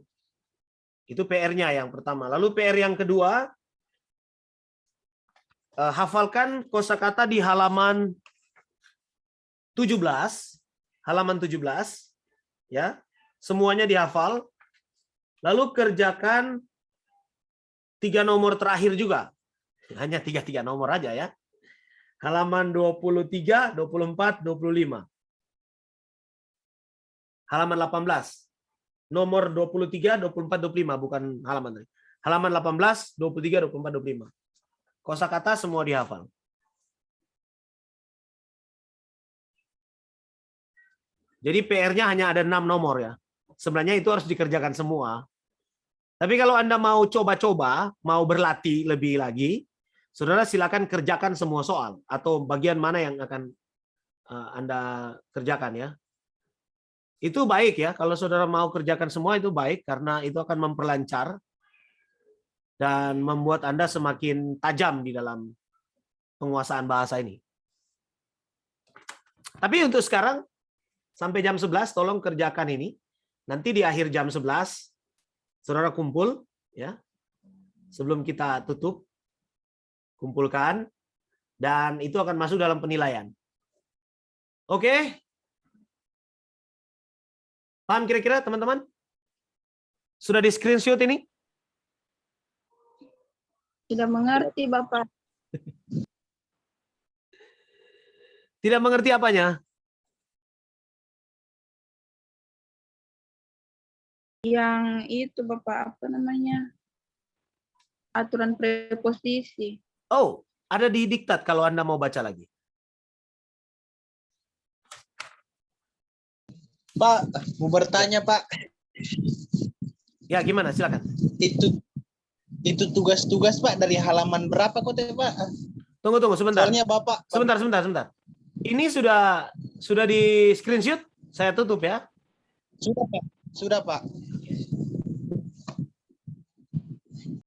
Itu PR-nya yang pertama. Lalu PR yang kedua, hafalkan kosakata di halaman 17, halaman 17, ya, semuanya dihafal. Lalu kerjakan 3 nomor terakhir juga, hanya 3 nomor aja ya. Halaman 23, 24, 25. Halaman 18, nomor 23, 24, 25 bukan halaman tadi. Halaman 18, 23, 24, 25. Kosakata semua dihafal. Jadi PR-nya hanya ada 6 nomor ya. Sebenarnya itu harus dikerjakan semua. Tapi kalau Anda mau coba-coba, mau berlatih lebih lagi, saudara silakan kerjakan semua soal atau bagian mana yang akan Anda kerjakan ya. Itu baik ya, kalau saudara mau kerjakan semua itu baik karena itu akan memperlancar dan membuat Anda semakin tajam di dalam penguasaan bahasa ini. Tapi untuk sekarang, sampai jam 11 tolong kerjakan ini. Nanti di akhir jam 11 saudara kumpul ya. Sebelum kita tutup, kumpulkan dan itu akan masuk dalam penilaian. Oke? Paham kira-kira teman-teman? Sudah di screenshot ini? Tidak mengerti, Bapak. Tidak mengerti apanya? Yang itu, Bapak, apa namanya? Aturan preposisi. Oh, ada di diktat kalau Anda mau baca lagi. Pak, mau bertanya Pak. Ya, gimana? Silakan. Itu tugas-tugas Pak dari halaman berapa kok Pak? Tunggu sebentar. Soalnya Bapak. Sebentar. Ini sudah di screenshot? Saya tutup ya. Sudah Pak.